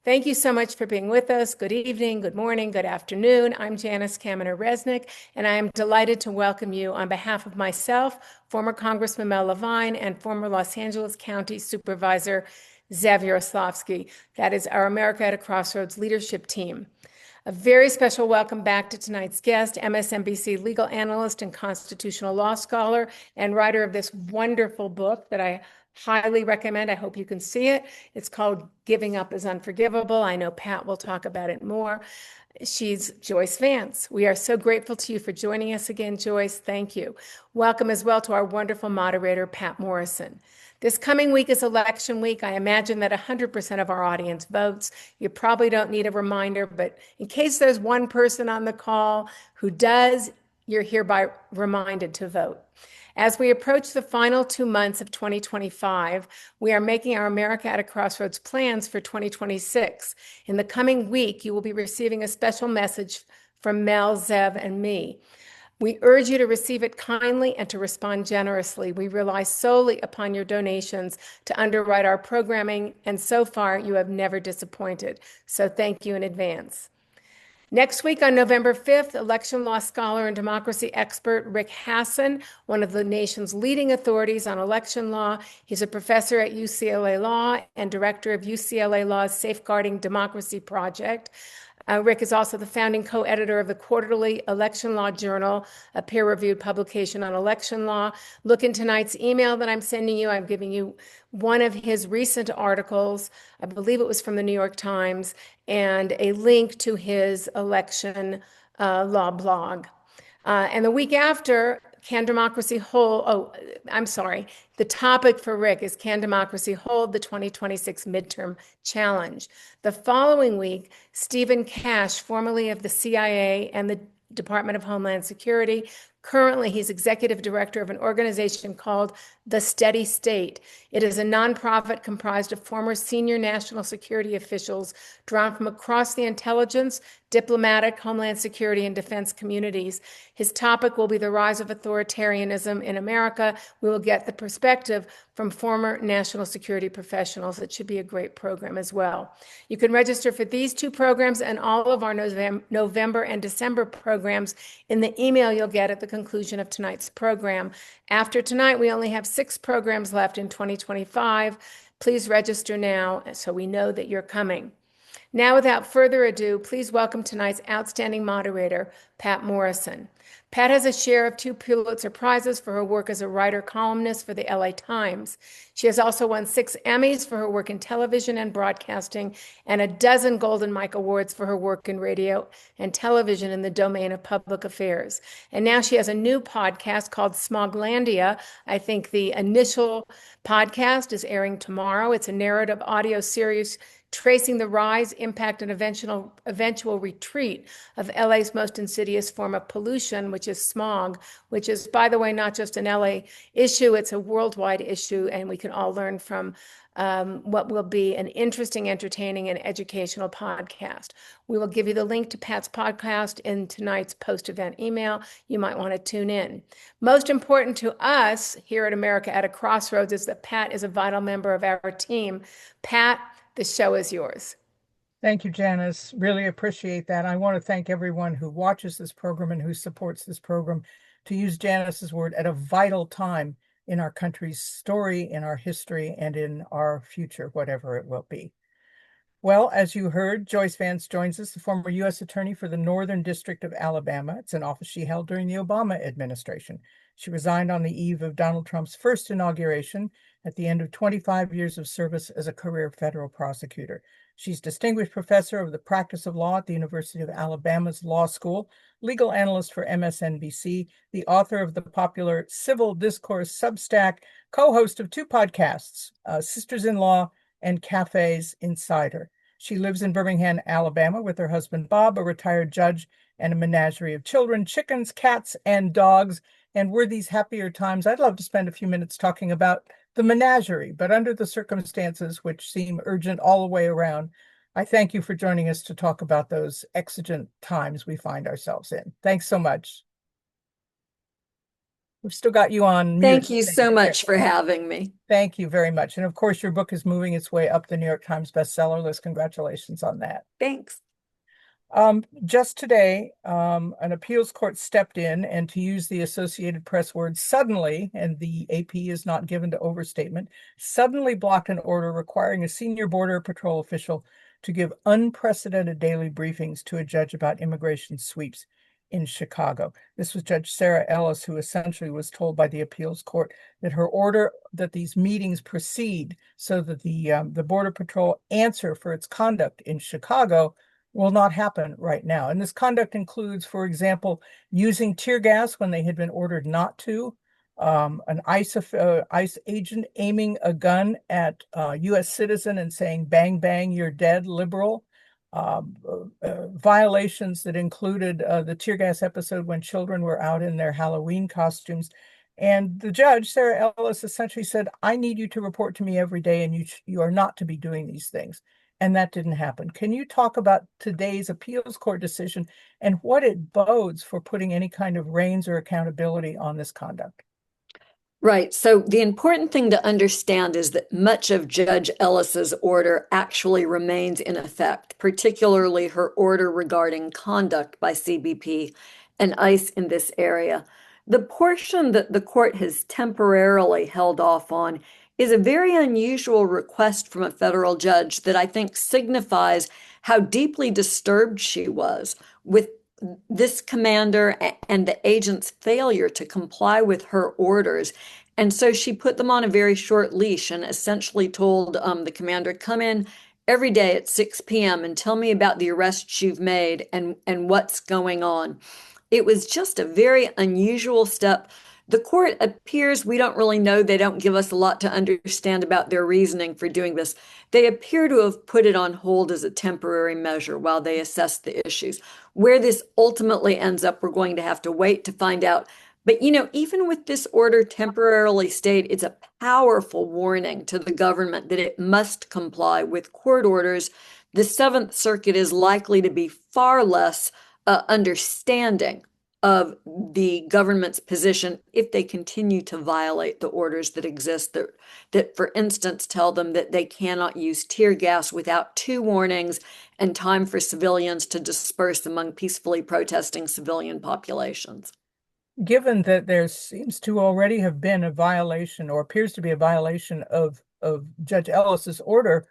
Thank you so much for being with us. Good evening, good morning, good afternoon. I'm Janice Kaminer-Resnick, and I am delighted to welcome you on behalf of myself, former Congressman Mel Levine, and former Los Angeles County Supervisor Zev Yaroslavsky. That is our America at a Crossroads leadership team. A very special welcome back to tonight's guest, MSNBC legal analyst and constitutional law scholar, and writer of this wonderful book that I highly recommend. I hope you can see it. It's called Giving Up is Unforgivable. I know Pat will talk about it more. She's Joyce Vance. We are so grateful to you for joining us again, Joyce. Thank you. Welcome as well to our wonderful moderator, Patt Morrison. This coming week is election week. I imagine that 100% of our audience votes. You probably don't need a reminder, but in case there's one person on the call who does, you're hereby reminded to vote. As we approach the final 2 months of 2025, we are making our America at a Crossroads plans for 2026. In the coming week, you will be receiving a special message from Mel, Zev, and me. We urge you to receive it kindly and to respond generously. We rely solely upon your donations to underwrite our programming, and so far you have never disappointed. So thank you in advance. Next week on November 5th, election law scholar and democracy expert Rick Hasson, one of the nation's leading authorities on election law. He's a professor at UCLA Law and director of UCLA Law's Safeguarding Democracy Project. Rick is also the founding co-editor of the quarterly Election Law Journal, a peer-reviewed publication on election law. Look in tonight's email that I'm sending you. I'm giving you one of his recent articles. I believe it was from the New York Times, and a link to his election law blog. And the week after, can democracy hold? The topic for Rick is Can Democracy Hold the 2026 Midterm Challenge? The following week, Stephen Cash, formerly of the CIA and the Department of Homeland Security. Currently, he's executive director of an organization called The Steady State. It is a nonprofit comprised of former senior national security officials drawn from across the intelligence, diplomatic, homeland security, and defense communities. His topic will be the rise of authoritarianism in America. We will get the perspective from former national security professionals. It should be a great program as well. You can register for these two programs and all of our November and December programs in the email you'll get at the conclusion of tonight's program. After tonight, we only have 6 programs left in 2025. Please register now so we know that you're coming. Now, without further ado, please welcome tonight's outstanding moderator, Patt Morrison. Pat has a share of 2 Pulitzer Prizes for her work as a writer-columnist for the LA Times. She has also won 6 Emmys for her work in television and broadcasting, and a dozen Golden Mike Awards for her work in radio and television in the domain of public affairs. And now she has a new podcast called Smoglandia. I think the initial podcast is airing tomorrow. It's a narrative audio series tracing the rise, impact, and eventual retreat of LA's most insidious form of pollution, which is smog, which is, by the way, not just an LA issue, it's a worldwide issue, and we can all learn from what will be an interesting, entertaining, and educational podcast. We will give you the link to Pat's podcast in tonight's post-event email. You might want to tune in. Most important to us here at America at a Crossroads is that Pat is a vital member of our team. Pat, the show is yours. Thank you, Janice. Really appreciate that. I want to thank everyone who watches this program and who supports this program, to use Janice's word, at a vital time in our country's story, in our history, and in our future, whatever it will be. Well, as you heard, Joyce Vance joins us, the former U.S. Attorney for the Northern District of Alabama. It's an office she held during the Obama administration. She resigned on the eve of Donald Trump's first inauguration at the end of 25 years of service as a career federal prosecutor. She's Distinguished Professor of the Practice of Law at the University of Alabama's Law School, legal analyst for MSNBC, the author of the popular Civil Discourse Substack, co-host of 2 podcasts, Sisters in Law and Cafe's Insider. She lives in Birmingham, Alabama with her husband, Bob, a retired judge, and a menagerie of children, chickens, cats, and dogs. And were these happier times, I'd love to spend a few minutes talking about the menagerie, but under the circumstances which seem urgent all the way around, I thank you for joining us to talk about those exigent times we find ourselves in. Thanks so much. We've still got you on mute. Thank you so much for having me. Thank you very much. And of course, your book is moving its way up the New York Times bestseller list. Congratulations on that. Thanks. Just today, an appeals court stepped in, and to use the Associated Press word suddenly, and the AP is not given to overstatement, suddenly blocked an order requiring a senior Border Patrol official to give unprecedented daily briefings to a judge about immigration sweeps in Chicago. This was Judge Sarah Ellis, who essentially was told by the appeals court that her order that these meetings proceed so that the Border Patrol answer for its conduct in Chicago will not happen right now. And this conduct includes, for example, using tear gas when they had been ordered not to, an ICE agent aiming a gun at a U.S. citizen and saying, "Bang, bang, you're dead, liberal." Violations that included the tear gas episode when children were out in their Halloween costumes. And the judge, Sarah Ellis, essentially said, "I need you to report to me every day, and you are not to be doing these things." And that didn't happen. Can you talk about today's appeals court decision and what it bodes for putting any kind of reins or accountability on this conduct? Right. So the important thing to understand is that much of Judge Ellis's order actually remains in effect, particularly her order regarding conduct by CBP and ICE in this area. The portion that the court has temporarily held off on is a very unusual request from a federal judge that I think signifies how deeply disturbed she was with this commander and the agent's failure to comply with her orders. And so she put them on a very short leash and essentially told the commander, "Come in every day at 6 p.m. and tell me about the arrests you've made and what's going on." It was just a very unusual step. The court appears, we don't really know, they don't give us a lot to understand about their reasoning for doing this. They appear to have put it on hold as a temporary measure while they assess the issues. Where this ultimately ends up, we're going to have to wait to find out. But, even with this order temporarily stayed, it's a powerful warning to the government that it must comply with court orders. The Seventh Circuit is likely to be far less understanding of the government's position if they continue to violate the orders that exist that, for instance, tell them that they cannot use tear gas without 2 warnings and time for civilians to disperse among peacefully protesting civilian populations. Given that there seems to already have been a violation, or appears to be a violation of Judge Ellis's order,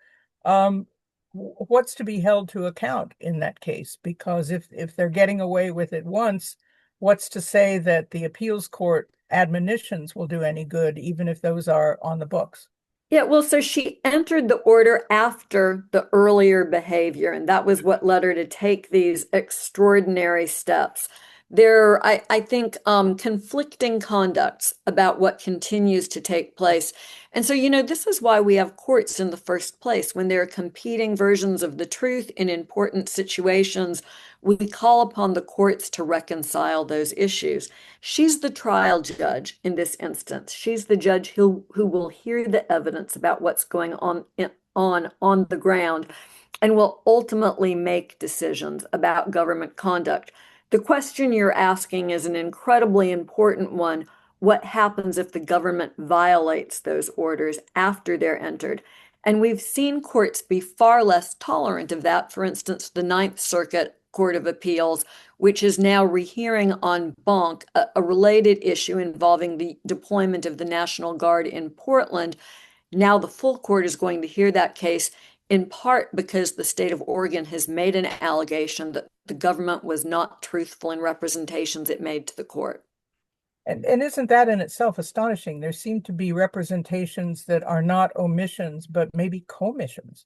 what's to be held to account in that case? Because if they're getting away with it once, what's to say that the appeals court admonitions will do any good, even if those are on the books? Yeah, well, so she entered the order after the earlier behavior, and that was what led her to take these extraordinary steps. There are, I think, conflicting conducts about what continues to take place. And so, this is why we have courts in the first place. When there are competing versions of the truth in important situations, we call upon the courts to reconcile those issues. She's the trial judge in this instance. She's the judge who will hear the evidence about what's going on the ground and will ultimately make decisions about government conduct. The question you're asking is an incredibly important one. What happens if the government violates those orders after they're entered? And we've seen courts be far less tolerant of that. For instance, the Ninth Circuit Court of Appeals, which is now rehearing en banc a related issue involving the deployment of the National Guard in Portland. Now the full court is going to hear that case, in part because the state of Oregon has made an allegation that the government was not truthful in representations it made to the court. And isn't that in itself astonishing? There seem to be representations that are not omissions, but maybe commissions.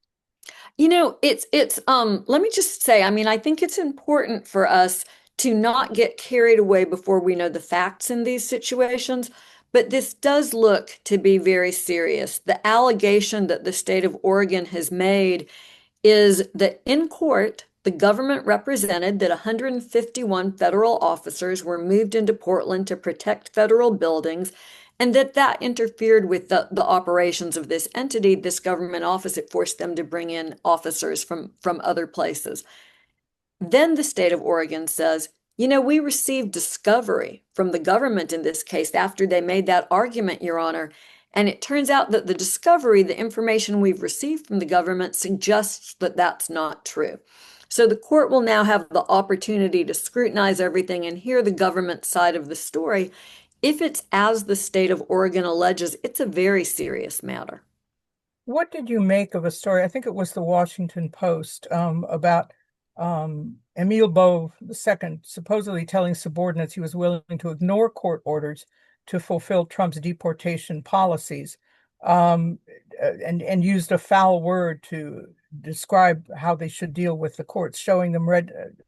Let me just say, I think it's important for us to not get carried away before we know the facts in these situations. But this does look to be very serious. The allegation that the state of Oregon has made is that in court, the government represented that 151 federal officers were moved into Portland to protect federal buildings, and that interfered with the operations of this entity, this government office. It forced them to bring in officers from other places. Then the state of Oregon says, You know, we received discovery from the government in this case after they made that argument, Your Honor. And it turns out that the discovery, the information we've received from the government, suggests that that's not true. So the court will now have the opportunity to scrutinize everything and hear the government side of the story. If it's as the state of Oregon alleges, it's a very serious matter. What did you make of a story? I think it was the Washington Post, about Emile Bove II supposedly telling subordinates he was willing to ignore court orders to fulfill Trump's deportation policies, and used a foul word to describe how they should deal with the courts, showing them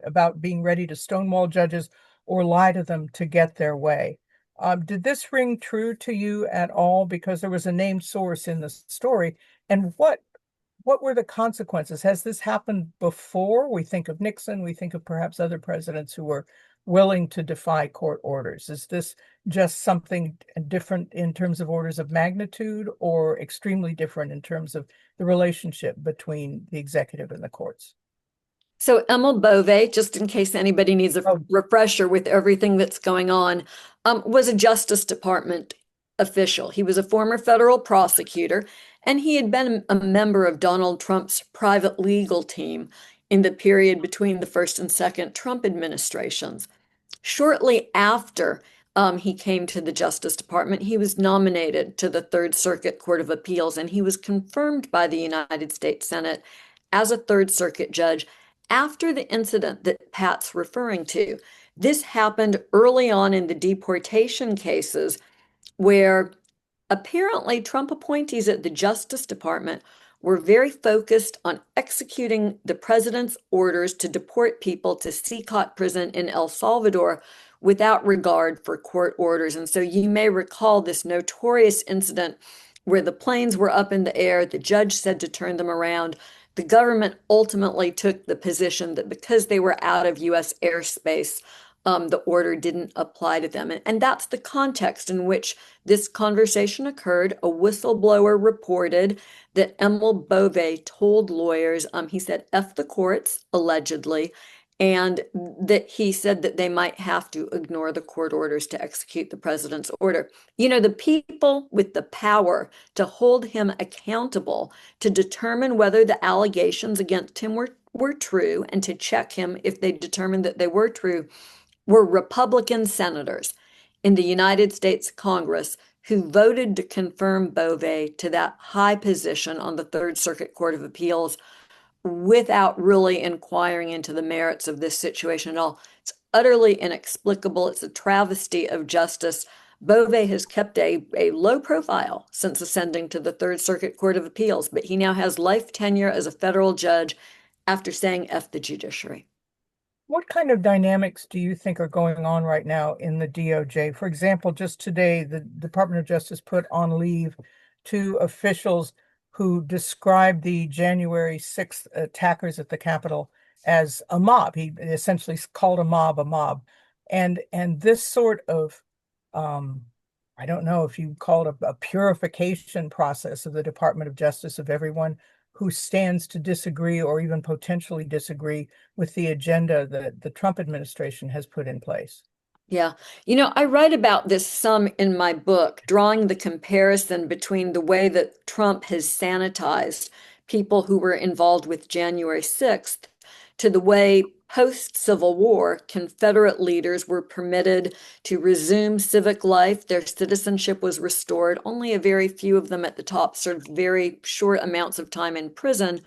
about being ready to stonewall judges or lie to them to get their way. Did this ring true to you at all? Because there was a named source in the story. And what were the consequences? Has this happened before? We think of Nixon, we think of perhaps other presidents who were willing to defy court orders. Is this just something different in terms of orders of magnitude, or extremely different in terms of the relationship between the executive and the courts? So Emil Bove, just in case anybody needs a refresher with everything that's going on, was a Justice Department official. He was a former federal prosecutor, and he had been a member of Donald Trump's private legal team in the period between the first and second Trump administrations. Shortly after he came to the Justice Department, he was nominated to the Third Circuit Court of Appeals, and he was confirmed by the United States Senate as a Third Circuit judge after the incident that Pat's referring to. This happened early on in the deportation cases, where apparently Trump appointees at the Justice Department were very focused on executing the president's orders to deport people to Sikot prison in El Salvador without regard for court orders. And so you may recall this notorious incident where the planes were up in the air, the judge said to turn them around. The government ultimately took the position that because they were out of U.S. airspace, the order didn't apply to them. And that's the context in which this conversation occurred. A whistleblower reported that Emil Bove told lawyers, he said, F the courts, allegedly, and that he said that they might have to ignore the court orders to execute the president's order. You know, the people with the power to hold him accountable, to determine whether the allegations against him were true, and to check him if they determined that they were true, were Republican senators in the United States Congress who voted to confirm Bove to that high position on the Third Circuit Court of Appeals without really inquiring into the merits of this situation at all. It's utterly inexplicable. It's a travesty of justice. Bove has kept a low profile since ascending to the Third Circuit Court of Appeals, but he now has life tenure as a federal judge after saying F the judiciary. What kind of dynamics do you think are going on right now in the DOJ? For example, just today, the Department of Justice put on leave two officials who described the January 6th attackers at the Capitol as a mob. He essentially called a mob. And this sort of, I don't know if you call it a purification process of the Department of Justice, of everyone who stands to disagree or even potentially disagree with the agenda that the Trump administration has put in place. Yeah. You know, I write about this some in my book, drawing the comparison between the way that Trump has sanitized people who were involved with January 6th to the way post-Civil War Confederate leaders were permitted to resume civic life. Their citizenship was restored. Only a very few of them at the top served very short amounts of time in prison,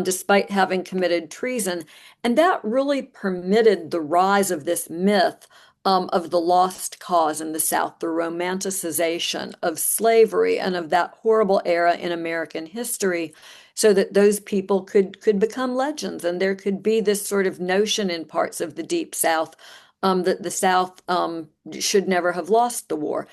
despite having committed treason. And that really permitted the rise of this myth of the lost cause in the South, the romanticization of slavery and of that horrible era in American history, so that those people could become legends. And there could be this sort of notion in parts of the Deep South that the South should never have lost the war.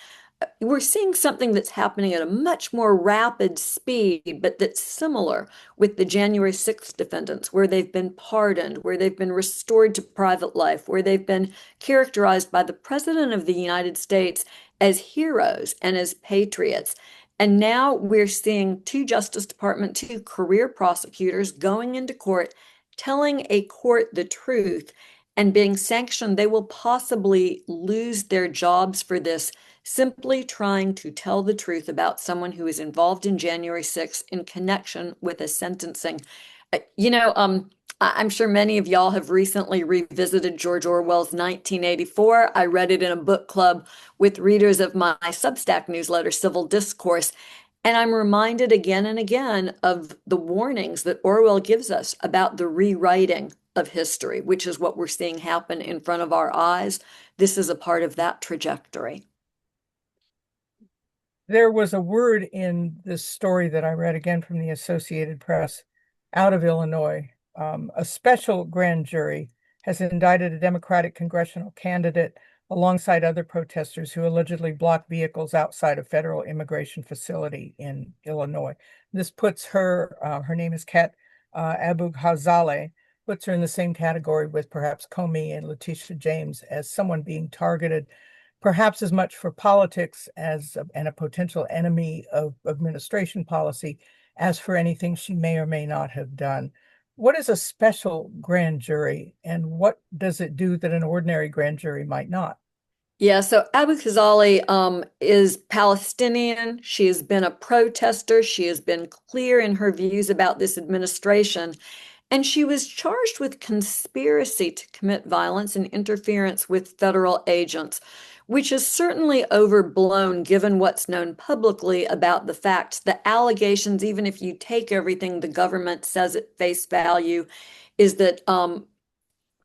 We're seeing something that's happening at a much more rapid speed, but that's similar with the January 6th defendants, where they've been pardoned, where they've been restored to private life, where they've been characterized by the President of the United States as heroes and as patriots. And now we're seeing two Justice Department, two career prosecutors going into court, telling a court the truth, and being sanctioned, they will possibly lose their jobs for this, simply trying to tell the truth about someone who is involved in January 6th in connection with a sentencing. I'm sure many of y'all have recently revisited George Orwell's 1984. I read it in a book club with readers of my Substack newsletter, Civil Discourse. And I'm reminded again and again of the warnings that Orwell gives us about the rewriting of history, which is what we're seeing happen in front of our eyes. This is a part of that trajectory. There was a word in this story that I read again from the Associated Press out of Illinois. A special grand jury has indicted a Democratic congressional candidate alongside other protesters who allegedly blocked vehicles outside a federal immigration facility in Illinois. This puts her, her name is Kat Abu-Ghazaleh, puts her in the same category with perhaps Comey and Letitia James as someone being targeted perhaps as much for politics as and a potential enemy of administration policy as for anything she may or may not have done. What is a special grand jury, and what does it do that an ordinary grand jury might not? Yeah, so Abu Khazali is Palestinian. She has been a protester. She has been clear in her views about this administration. And she was charged with conspiracy to commit violence and interference with federal agents, which is certainly overblown given what's known publicly about the facts. The allegations, even if you take everything the government says at face value, is that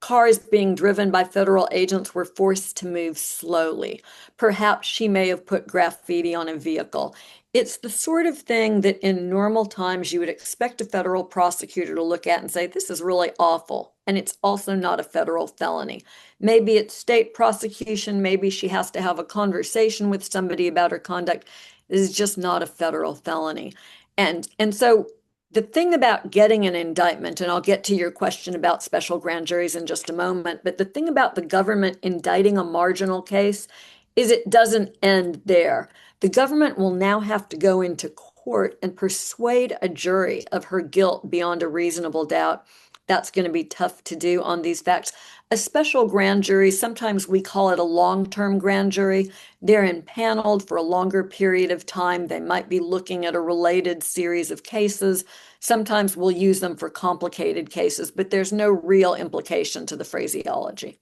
cars being driven by federal agents were forced to move slowly. Perhaps she may have put graffiti on a vehicle. It's the sort of thing that in normal times you would expect a federal prosecutor to look at and say, this is really awful. And it's also not a federal felony. Maybe it's state prosecution. Maybe she has to have a conversation with somebody about her conduct. This is just not a federal felony. And so the thing about getting an indictment, and I'll get to your question about special grand juries in just a moment, but the thing about the government indicting a marginal case is it doesn't end there. The government will now have to go into court and persuade a jury of her guilt beyond a reasonable doubt. That's going to be tough to do on these facts. A special grand jury, sometimes we call it a long-term grand jury. They're impaneled for a longer period of time. They might be looking at a related series of cases. Sometimes we'll use them for complicated cases, but there's no real implication to the phraseology.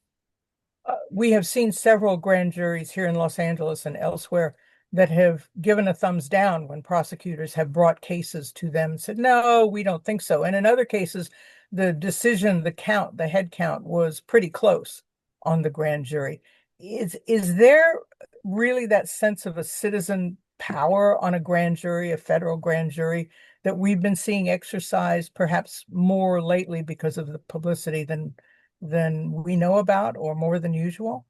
We have seen several grand juries here in Los Angeles and elsewhere that have given a thumbs down when prosecutors have brought cases to them and said, no, we don't think so. And in other cases, the decision, the head count was pretty close on the grand jury. Is there really that sense of a citizen power on a grand jury, a federal grand jury, that we've been seeing exercised perhaps more lately because of the publicity than we know about, or more than usual?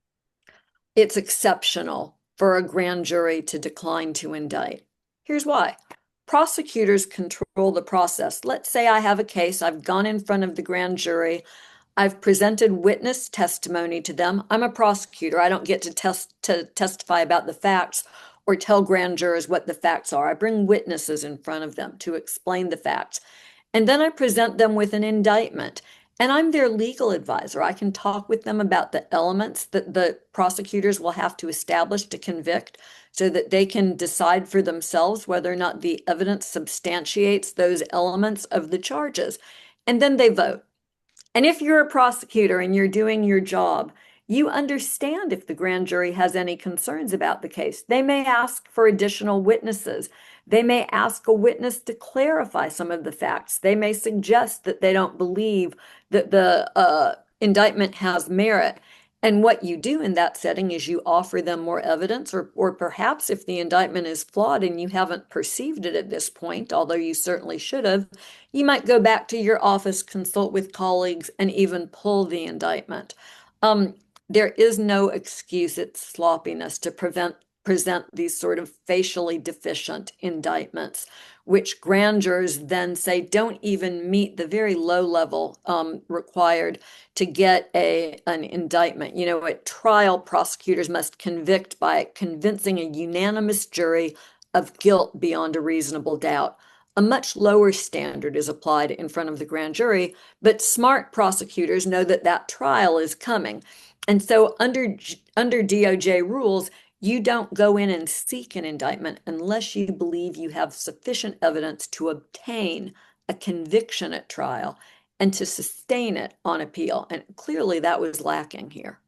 It's exceptional for a grand jury to decline to indict. Here's why. Prosecutors control the process. Let's say I have a case, I've gone in front of the grand jury, I've presented witness testimony to them. I'm a prosecutor. I don't get to testify about the facts or tell grand jurors what the facts are. I bring witnesses in front of them to explain the facts. And then I present them with an indictment. And I'm their legal advisor. I can talk with them about the elements that the prosecutors will have to establish to convict so that they can decide for themselves whether or not the evidence substantiates those elements of the charges. And then they vote. And if you're a prosecutor and you're doing your job, you understand if the grand jury has any concerns about the case. They may ask for additional witnesses. They may ask a witness to clarify some of the facts. They may suggest that they don't believe that the indictment has merit. And what you do in that setting is you offer them more evidence, or perhaps if the indictment is flawed and you haven't perceived it at this point, although you certainly should have, you might go back to your office, consult with colleagues, and even pull the indictment. There is no excuse, it's sloppiness to present these sort of facially deficient indictments, which grand jurors then say don't even meet the very low level required to get an indictment. You know, at trial, prosecutors must convict by convincing a unanimous jury of guilt beyond a reasonable doubt. a much lower standard is applied in front of the grand jury, but smart prosecutors know that that trial is coming. And so under DOJ rules, you don't go in and seek an indictment unless you believe you have sufficient evidence to obtain a conviction at trial and to sustain it on appeal. And clearly that was lacking here.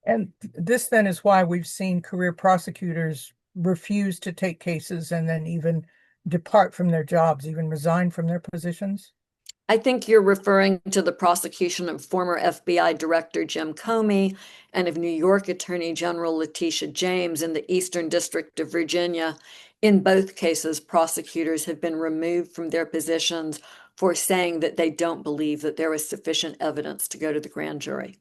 And this then is why we've seen career prosecutors refuse to take cases and then even depart from their jobs, even resign from their positions. I think you're referring to the prosecution of former FBI Director Jim Comey and of New York Attorney General Letitia James in the Eastern District of Virginia. In both cases, prosecutors have been removed from their positions for saying that they don't believe that there was sufficient evidence to go to the grand jury.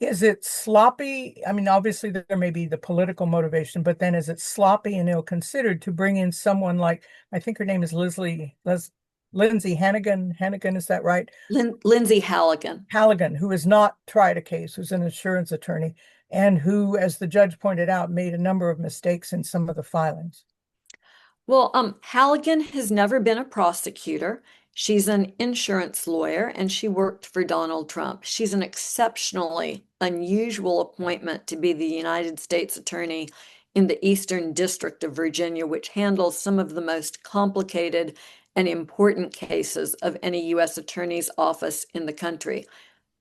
Is it sloppy? I mean, obviously there may be the political motivation, but then is it sloppy and ill-considered to bring in someone like, I think her name is Lindsay Hannigan. Hannigan, is that right? Lindsay Halligan. Halligan, who has not tried a case, who's an insurance attorney, and who, as the judge pointed out, made a number of mistakes in some of the filings. Well, Halligan has never been a prosecutor. She's an insurance lawyer and she worked for Donald Trump. She's an exceptionally unusual appointment to be the United States Attorney in the Eastern District of Virginia, which handles some of the most complicated and important cases of any U.S. Attorney's office in the country.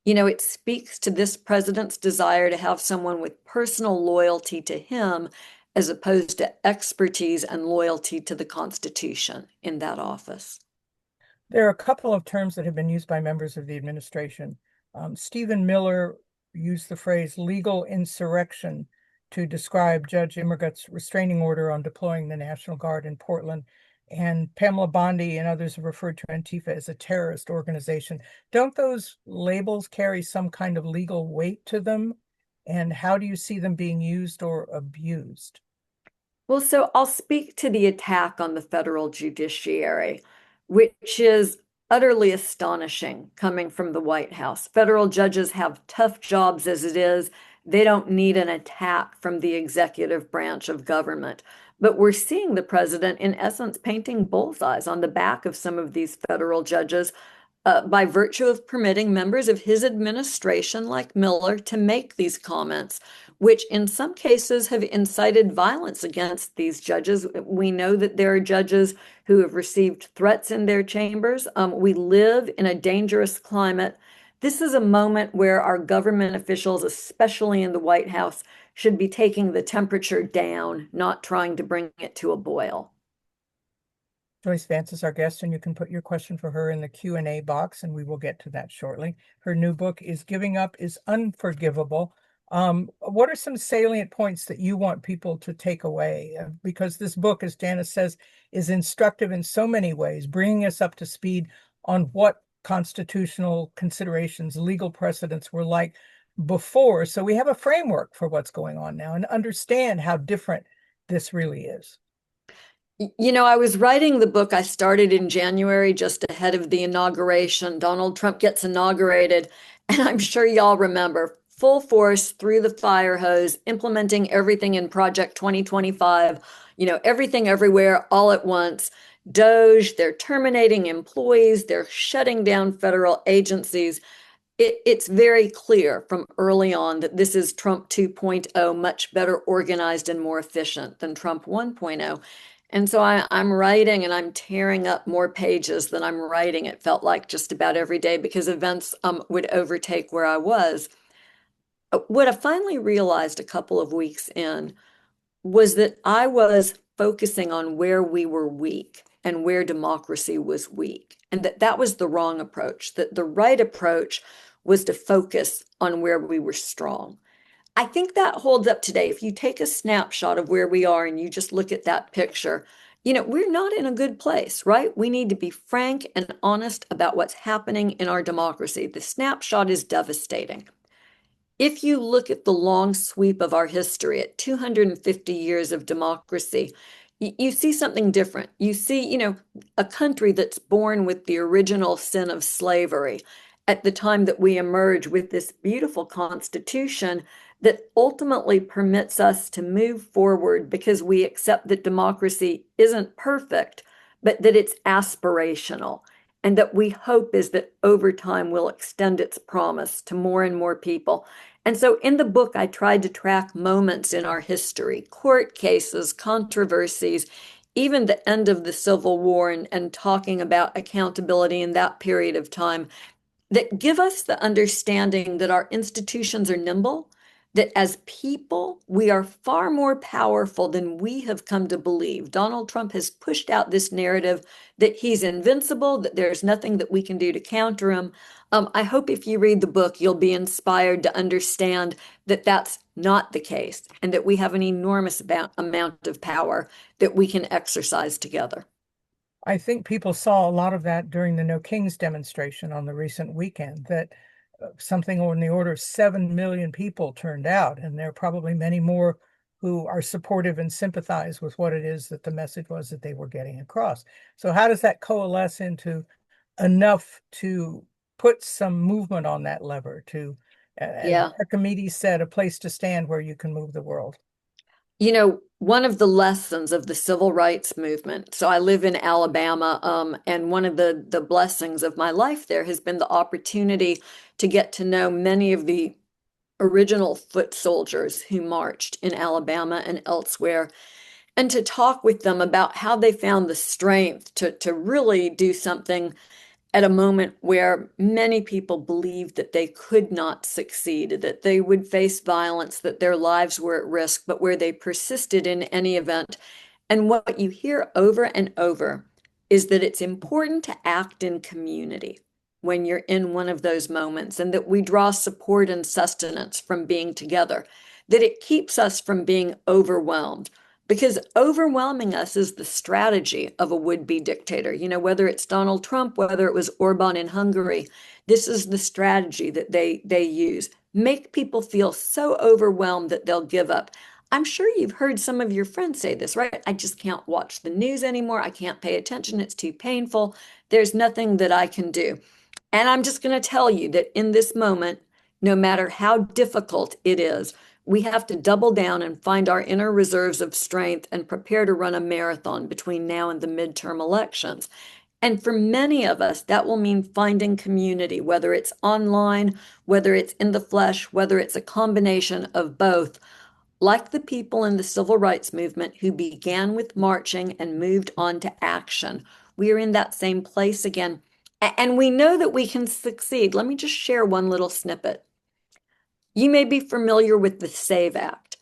You know, it speaks to this president's desire to have someone with personal loyalty to him as opposed to expertise and loyalty to the Constitution in that office. There are a couple of terms that have been used by members of the administration. Stephen Miller used the phrase legal insurrection to describe Judge Immergut's restraining order on deploying the National Guard in Portland. And Pamela Bondi and others have referred to Antifa as a terrorist organization. Don't those labels carry some kind of legal weight to them? And how do you see them being used or abused? Well, so I'll speak to the attack on the federal judiciary, which is utterly astonishing coming from the White House. Federal judges have tough jobs as it is. They don't need an attack from the executive branch of government. But we're seeing the president, in essence, painting bullseyes on the back of some of these federal judges by virtue of permitting members of his administration, like Miller, to make these comments, which in some cases have incited violence against these judges. We know that there are judges who have received threats in their chambers. We live in a dangerous climate. This is a moment where our government officials, especially in the White House, should be taking the temperature down, not trying to bring it to a boil. Joyce Vance is our guest, and you can put your question for her in the Q&A box, and we will get to that shortly. Her new book is Giving Up is Unforgivable. What are some salient points that you want people to take away? Because this book, as Janice says, is instructive in so many ways, bringing us up to speed on what constitutional considerations, legal precedents were like before. So we have a framework for what's going on now and understand how different this really is. You know, I was writing the book. I started in January, just ahead of the inauguration. Donald Trump gets inaugurated, and I'm sure y'all remember, full force through the fire hose, implementing everything in Project 2025, you know, everything everywhere all at once. Doge, they're terminating employees, they're shutting down federal agencies. It's very clear from early on that this is Trump 2.0, much better organized and more efficient than Trump 1.0. And so I'm writing and I'm tearing up more pages than I'm writing, it felt like, just about every day, because events would overtake where I was. What I finally realized a couple of weeks in was that I was focusing on where we were weak and where democracy was weak, and that was the wrong approach, that the right approach was to focus on where we were strong. I think that holds up today. If you take a snapshot of where we are and you just look at that picture, you know, we're not in a good place, right? We need to be frank and honest about what's happening in our democracy. The snapshot is devastating. If you look at the long sweep of our history, at 250 years of democracy, you see something different. You see, you know, a country that's born with the original sin of slavery at the time that we emerge with this beautiful Constitution that ultimately permits us to move forward because we accept that democracy isn't perfect, but that it's aspirational. And that we hope is that over time we'll extend its promise to more and more people. And so in the book, I tried to track moments in our history, court cases, controversies, even the end of the Civil War, and talking about accountability in that period of time that give us the understanding that our institutions are nimble, that as people, we are far more powerful than we have come to believe. Donald Trump has pushed out this narrative that he's invincible, that there's nothing that we can do to counter him. I hope if you read the book, you'll be inspired to understand that that's not the case and that we have an enormous amount of power that we can exercise together. I think people saw a lot of that during the No Kings demonstration on the recent weekend, that something on the order of 7 million people turned out, and there are probably many more who are supportive and sympathize with what it is that the message was that they were getting across. So how does that coalesce into enough to put some movement on that lever, to, as Archimedes said, a place to stand where you can move the world? You know, one of the lessons of the civil rights movement, so I live in Alabama, and one of the blessings of my life there has been the opportunity to get to know many of the original foot soldiers who marched in Alabama and elsewhere, and to talk with them about how they found the strength to really do something at a moment where many people believed that they could not succeed, that they would face violence, that their lives were at risk, but where they persisted in any event. And what you hear over and over is that it's important to act in community when you're in one of those moments, and that we draw support and sustenance from being together, that it keeps us from being overwhelmed. Because overwhelming us is the strategy of a would-be dictator. You know, whether it's Donald Trump, whether it was Orban in Hungary, this is the strategy that they use. Make people feel so overwhelmed that they'll give up. I'm sure you've heard some of your friends say this, right? I just can't watch the news anymore. I can't pay attention. It's too painful. There's nothing that I can do. And I'm just going to tell you that in this moment, no matter how difficult it is, we have to double down and find our inner reserves of strength and prepare to run a marathon between now and the midterm elections. And for many of us, that will mean finding community, whether it's online, whether it's in the flesh, whether it's a combination of both. Like the people in the civil rights movement who began with marching and moved on to action, we are in that same place again. And we know that we can succeed. Let me just share one little snippet. You may be familiar with the SAVE Act.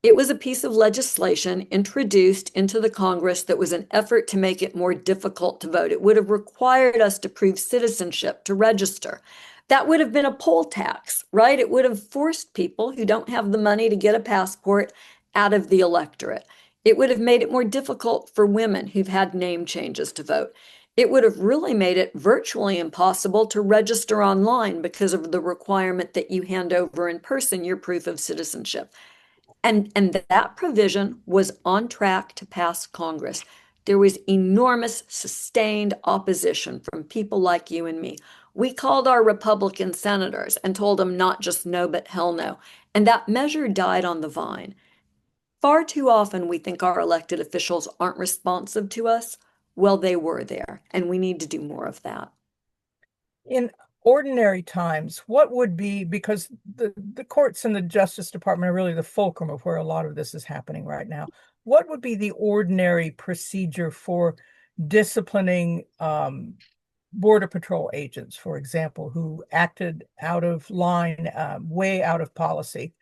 It was a piece of legislation introduced into the Congress that was an effort to make it more difficult to vote. It would have required us to prove citizenship, to register. That would have been a poll tax, right? It would have forced people who don't have the money to get a passport out of the electorate. It would have made it more difficult for women who've had name changes to vote. It would have really made it virtually impossible to register online because of the requirement that you hand over in person your proof of citizenship. And that provision was on track to pass Congress. There was enormous, sustained opposition from people like you and me. We called our Republican senators and told them not just no, but hell no. And that measure died on the vine. Far too often we think our elected officials aren't responsive to us. Well, they were there, and we need to do more of that. In ordinary times, what would be, because the courts and the Justice Department are really the fulcrum of where a lot of this is happening right now, what would be the ordinary procedure for disciplining Border Patrol agents, for example, who acted out of line, way out of policy?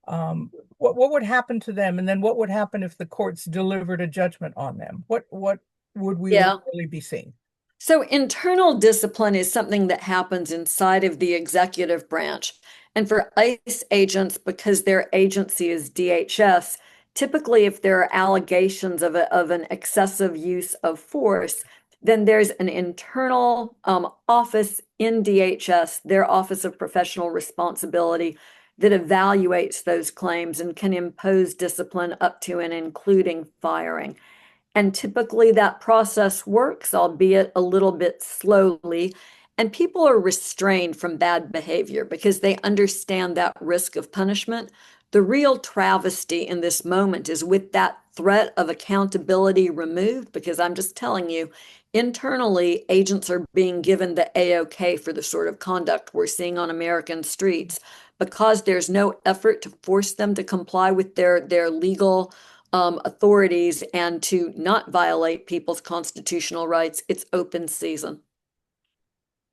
What would happen to them? And then what would happen if the courts delivered a judgment on them? What would we really be seeing? So internal discipline is something that happens inside of the executive branch. And for ICE agents, because their agency is DHS, typically if there are allegations of an excessive use of force, then there's an internal office in DHS, their Office of Professional Responsibility, that evaluates those claims and can impose discipline up to and including firing. And typically that process works, albeit a little bit slowly. And people are restrained from bad behavior because they understand that risk of punishment. The real travesty in this moment is with that threat of accountability removed, because I'm just telling you, internally, agents are being given the A-OK for the sort of conduct we're seeing on American streets because there's no effort to force them to comply with their legal authorities and to not violate people's constitutional rights. It's open season.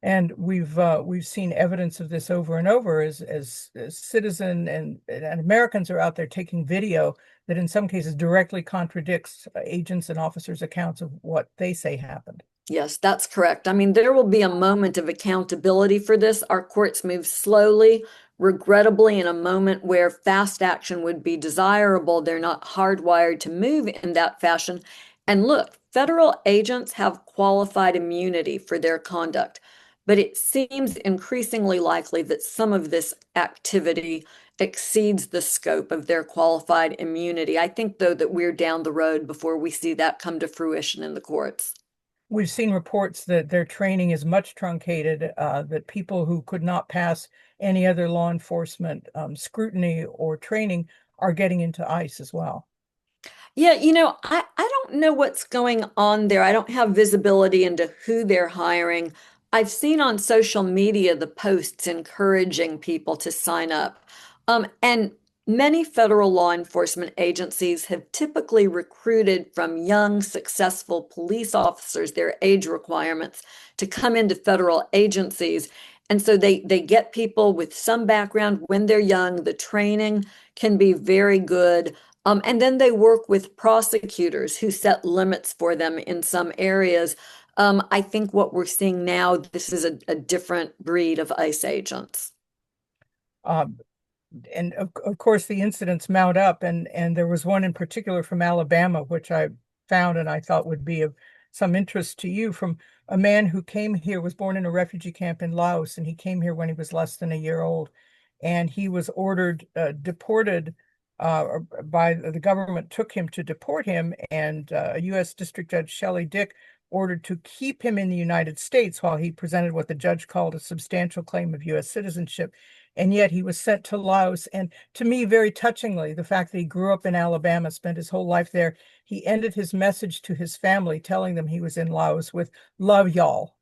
And we've seen evidence of this over and over as citizen and Americans are out there taking video that in some cases directly contradicts agents and officers' accounts of what they say happened. Yes, that's correct. I mean, there will be a moment of accountability for this. Our courts move slowly, regrettably, in a moment where fast action would be desirable. They're not hardwired to move in that fashion. And look, federal agents have qualified immunity for their conduct, but it seems increasingly likely that some of this activity exceeds the scope of their qualified immunity. I think, though, that we're down the road before we see that come to fruition in the courts. We've seen reports that their training is much truncated, that people who could not pass any other law enforcement scrutiny or training are getting into ICE as well. Yeah, I don't know what's going on there. I don't have visibility into who they're hiring. I've seen on social media the posts encouraging people to sign up. And many federal law enforcement agencies have typically recruited from young, successful police officers, their age requirements, to come into federal agencies. And so they get people with some background when they're young. The training can be very good. And then they work with prosecutors who set limits for them in some areas. I think what we're seeing now, this is a different breed of ICE agents. Um, and of course, the incidents mount up, and there was one in particular from Alabama, which I found and I thought would be of some interest to you, from a man who came here, was born in a refugee camp in Laos, and he came here when he was less than a year old, and he was ordered deported by the government, took him to deport him, and a U.S. District Judge Shelley Dick ordered to keep him in the United States while he presented what the judge called a substantial claim of U.S. citizenship. And yet he was sent to Laos. And to me, very touchingly, the fact that he grew up in Alabama, spent his whole life there, he ended his message to his family, telling them he was in Laos with "Love y'all."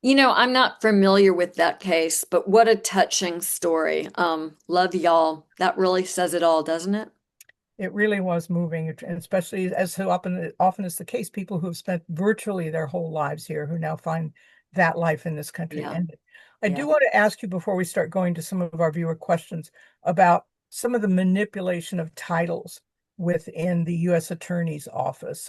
I'm not familiar with that case, but what a touching story. Love y'all. That really says it all, doesn't it? It really was moving, and especially as so often is the case, people who have spent virtually their whole lives here who now find that life in this country Yeah. ended. I Yeah. do want to ask you, before we start going to some of our viewer questions, about some of the manipulation of titles within the U.S. Attorney's Office.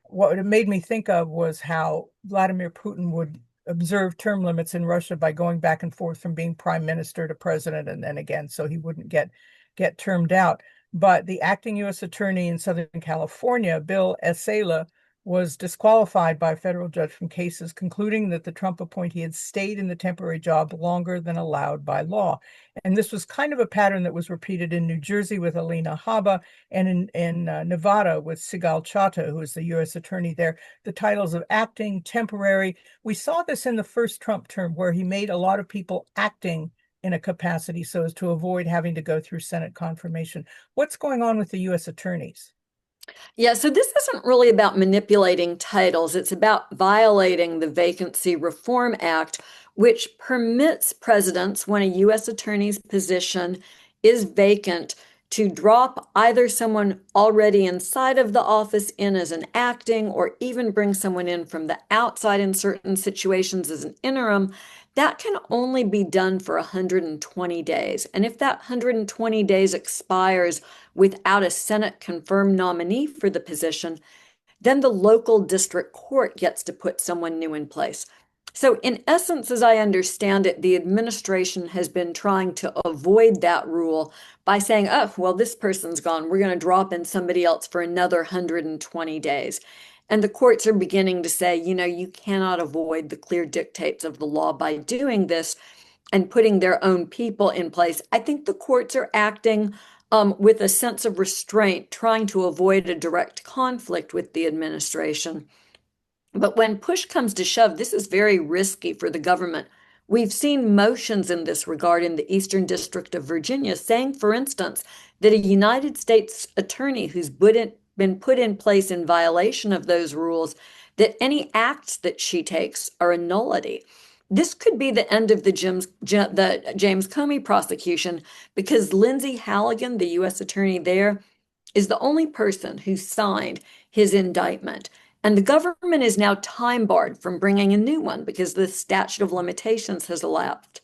What it made me think of was how Vladimir Putin would observe term limits in Russia by going back and forth from being prime minister to president and then again, so he wouldn't get termed out. But the acting U.S. attorney in Southern California, Bill Esela, was disqualified by a federal judge from cases concluding that the Trump appointee had stayed in the temporary job longer than allowed by law. And this was kind of a pattern that was repeated in New Jersey with Alina Habba, and in Nevada with Sigal Chattah, who is the U.S. attorney there. The titles of acting, temporary. We saw this in the first Trump term, where he made a lot of people acting in a capacity so as to avoid having to go through Senate confirmation. What's going on with the U.S. attorneys? Yeah, so this isn't really about manipulating titles. It's about violating the Vacancy Reform Act, which permits presidents, when a U.S. attorney's position is vacant, to drop either someone already inside of the office in as an acting, or even bring someone in from the outside in certain situations as an interim. That can only be done for 120 days. And if that 120 days expires without a Senate confirmed nominee for the position, then the local district court gets to put someone new in place. So, in essence, as I understand it, the administration has been trying to avoid that rule by saying, oh, well, this person's gone. We're going to drop in somebody else for another 120 days. And the courts are beginning to say, you cannot avoid the clear dictates of the law by doing this and putting their own people in place. I think the courts are acting with a sense of restraint, trying to avoid a direct conflict with the administration. But when push comes to shove, this is very risky for the government. We've seen motions in this regard in the Eastern District of Virginia saying, for instance, that a United States attorney who's been put in place in violation of those rules, that any acts that she takes are a nullity. This could be the end of the James Comey prosecution, because Lindsay Halligan, the U.S. attorney there, is the only person who signed his indictment. And the government is now time barred from bringing a new one because the statute of limitations has elapsed.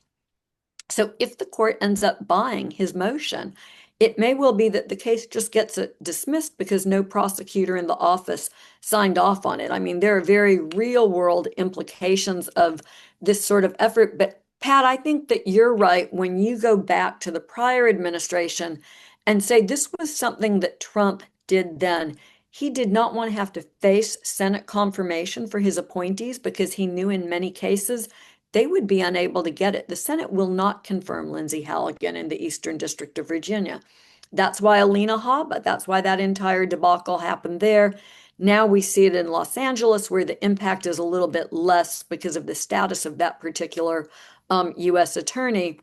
So if the court ends up buying his motion, it may well be that the case just gets dismissed because no prosecutor in the office signed off on it. I mean, there are very real world implications of this sort of effort. But Pat, I think that you're right when you go back to the prior administration and say this was something that Trump did then. He did not want to have to face Senate confirmation for his appointees because he knew in many cases they would be unable to get it. The Senate will not confirm Lindsay Halligan in the Eastern District of Virginia. That's why Alina Habba, that's why that entire debacle happened there. Now we see it in Los Angeles, where the impact is a little bit less because of the status of that particular U.S. attorney.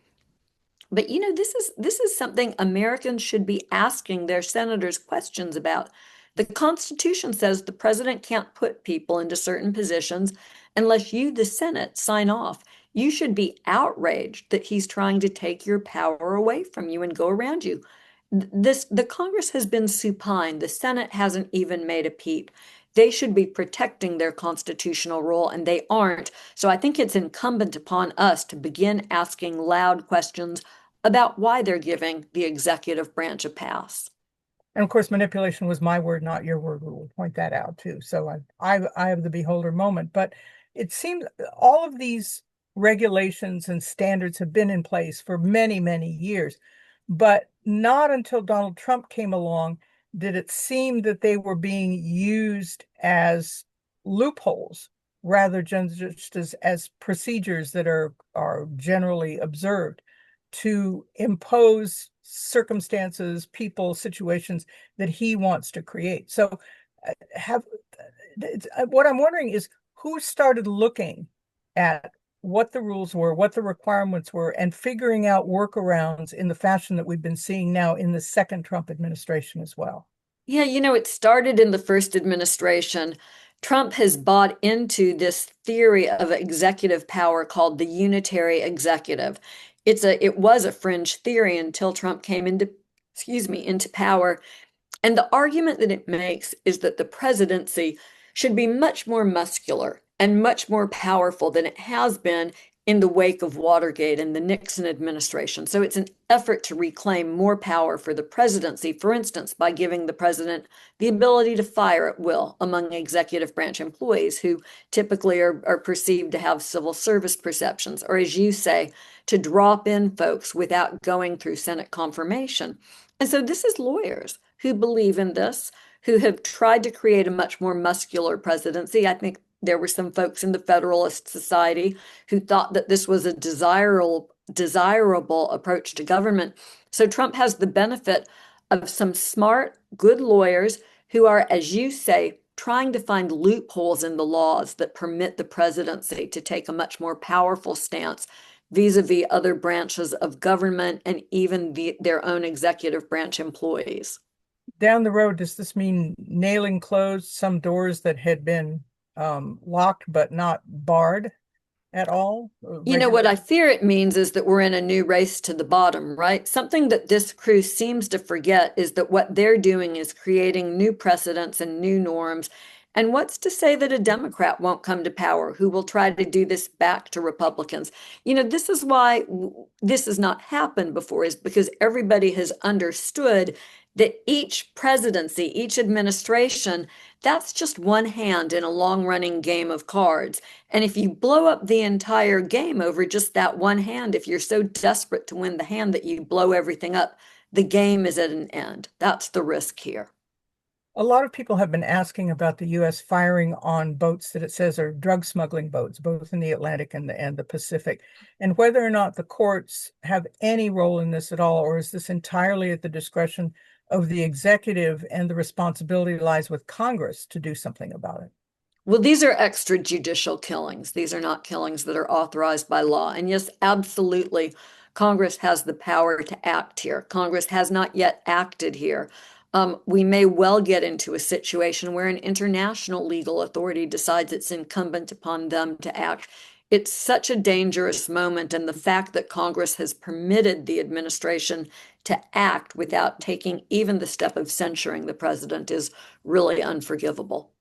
But you know, this is something Americans should be asking their senators questions about. The Constitution says the president can't put people into certain positions unless you, the Senate, sign off. You should be outraged that he's trying to take your power away from you and go around you. The Congress has been supine. The Senate hasn't even made a peep. They should be protecting their constitutional role, and they aren't. So I think it's incumbent upon us to begin asking loud questions about why they're giving the executive branch a pass. And of course, manipulation was my word, not your word. We will point that out too. So I have the beholder moment. But it seems all of these regulations and standards have been in place for many, many years. But not until Donald Trump came along did it seem that they were being used as loopholes rather than just as procedures that are generally observed to impose circumstances, people, situations that he wants to create. So what I'm wondering is who started looking at what the rules were, what the requirements were, and figuring out workarounds in the fashion that we've been seeing now in the second Trump administration as well. Yeah, you know, it started in the first administration. Trump has bought into this theory of executive power called the unitary executive. It was a fringe theory until Trump came into power. And the argument that it makes is that the presidency should be much more muscular and much more powerful than it has been in the wake of Watergate and the Nixon administration. So it's an effort to reclaim more power for the presidency, for instance, by giving the president the ability to fire at will among executive branch employees who typically are perceived to have civil service perceptions, or as you say, to drop in folks without going through Senate confirmation. And so this is lawyers who believe in this, who have tried to create a much more muscular presidency. I think there were some folks in the Federalist Society who thought that this was a desirable approach to government. So Trump has the benefit of some smart, good lawyers who are, as you say, trying to find loopholes in the laws that permit the presidency to take a much more powerful stance vis-a-vis other branches of government and even their own executive branch employees. Down the road, does this mean nailing closed some doors that had been locked but not barred at all? You know, what I fear it means is that we're in a new race to the bottom, right? Something that this crew seems to forget is that what they're doing is creating new precedents and new norms. And what's to say that a Democrat won't come to power who will try to do this back to Republicans? You know, this is why this has not happened before, is because everybody has understood that each presidency, each administration, that's just one hand in a long-running game of cards. And if you blow up the entire game over just that one hand, if you're so desperate to win the hand that you blow everything up, the game is at an end. That's the risk here. A lot of people have been asking about the U.S. firing on boats that it says are drug smuggling boats, both in the Atlantic and the Pacific, and whether or not the courts have any role in this at all, or is this entirely at the discretion of the executive and the responsibility lies with Congress to do something about it? Well, these are extrajudicial killings. These are not killings that are authorized by law. And yes, absolutely, Congress has the power to act here. Congress has not yet acted here. We may well get into a situation where an international legal authority decides it's incumbent upon them to act. It's such a dangerous moment, and the fact that Congress has permitted the administration to act without taking even the step of censuring the president is really unforgivable.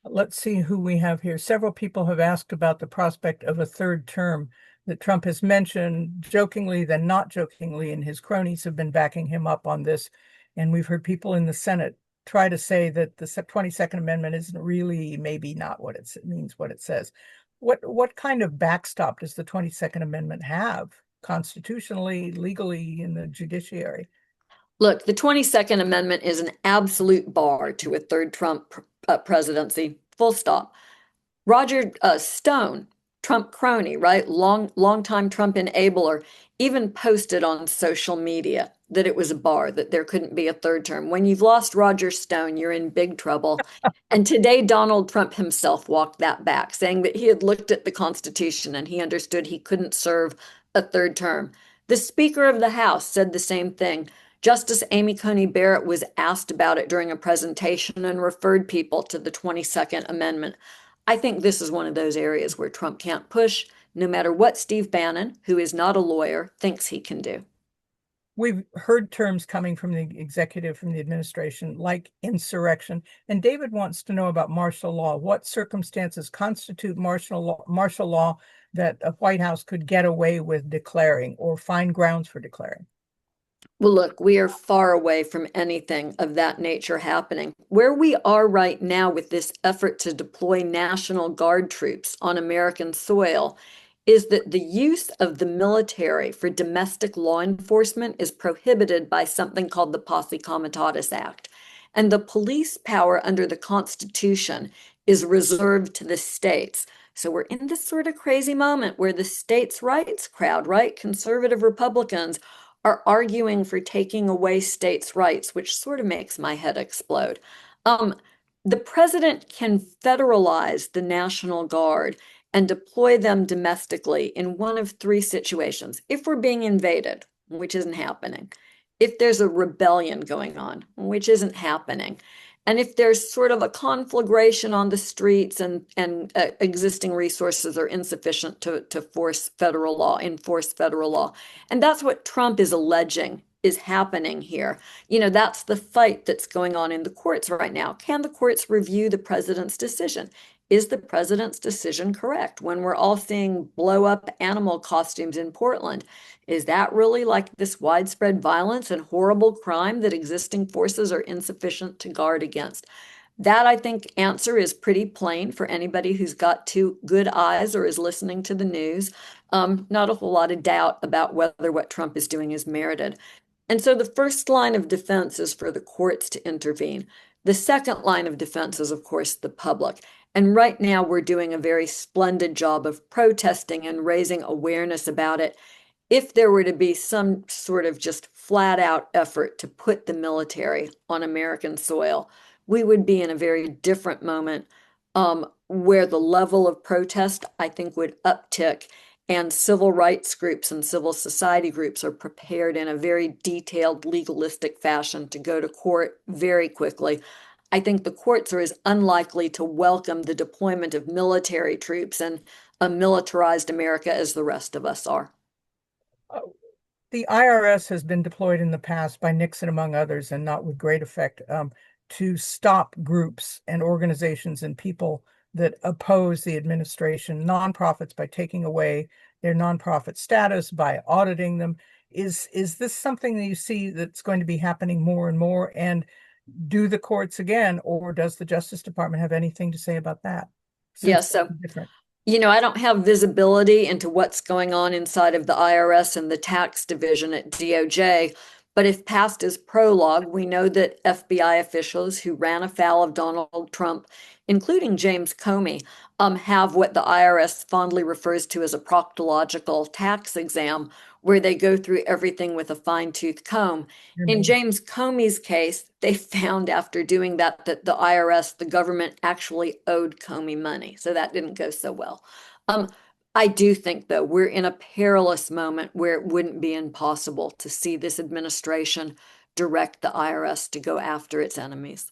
Let's see who we have here. Several people have asked about the prospect of a third term that Trump has mentioned jokingly, then not jokingly, and his cronies have been backing him up on this. And we've heard people in the Senate try to say that the 22nd Amendment isn't really maybe not what it means, what it says. What kind of backstop does the 22nd Amendment have constitutionally, legally, in the judiciary? Look, the 22nd Amendment is an absolute bar to a third Trump presidency, full stop. Roger Stone, Trump crony, right? Long-time Trump enabler, even posted on social media that it was a bar, that there couldn't be a third term. When you've lost Roger Stone, you're in big trouble. And today, Donald Trump himself walked that back, saying that he had looked at the Constitution and he understood he couldn't serve a third term. The Speaker of the House said the same thing. Justice Amy Coney Barrett was asked about it during a presentation and referred people to the 22nd Amendment. I think this is one of those areas where Trump can't push, no matter what Steve Bannon, who is not a lawyer, thinks he can do. We've heard terms coming from the executive, from the administration, like insurrection. And David wants to know about martial law. What circumstances constitute martial law that a White House could get away with declaring or find grounds for declaring? Well, look, we are far away from anything of that nature happening. Where we are right now with this effort to deploy National Guard troops on American soil is that the use of the military for domestic law enforcement is prohibited by something called the Posse Comitatus Act. And the police power under the Constitution is reserved to the states. So we're in this sort of crazy moment where the states' rights crowd, right, conservative Republicans, are arguing for taking away states' rights, which sort of makes my head explode. The president can federalize the National Guard and deploy them domestically in one of three situations. If we're being invaded, which isn't happening. If there's a rebellion going on, which isn't happening. And if there's sort of a conflagration on the streets and existing resources are insufficient to enforce federal law. And that's what Trump is alleging is happening here. You know, that's the fight that's going on in the courts right now. Can the courts review the president's decision? Is the president's decision correct? When we're all seeing blow up animal costumes in Portland, is that really like this widespread violence and horrible crime that existing forces are insufficient to guard against? That, I think, answer is pretty plain for anybody who's got two good eyes or is listening to the news. Not a whole lot of doubt about whether what Trump is doing is merited. And so the first line of defense is for the courts to intervene. The second line of defense is, of course, the public. And right now, we're doing a very splendid job of protesting and raising awareness about it. If there were to be some sort of just flat out effort to put the military on American soil, we would be in a very different moment where the level of protest, I think, would uptick. And civil rights groups and civil society groups are prepared in a very detailed, legalistic fashion to go to court very quickly. I think the courts are as unlikely to welcome the deployment of military troops and a militarized America as the rest of us are. The IRS has been deployed in the past by Nixon, among others, and not with great effect, to stop groups and organizations and people that oppose the administration, nonprofits, by taking away their nonprofit status, by auditing them. Is this something that you see that's going to be happening more and more? And do the courts again, or does the Justice Department have anything to say about that? Yes, so different. You know, I don't have visibility into what's going on inside of the IRS and the tax division at DOJ, but if past is prologue, we know that FBI officials who ran afoul of Donald Trump, including James Comey, have what the IRS fondly refers to as a proctological tax exam, where they go through everything with a fine-tooth comb. In James Comey's case, they found after doing that that the IRS, the government, actually owed Comey money. So that didn't go so well. I do think, though, we're in a perilous moment where it wouldn't be impossible to see this administration direct the IRS to go after its enemies.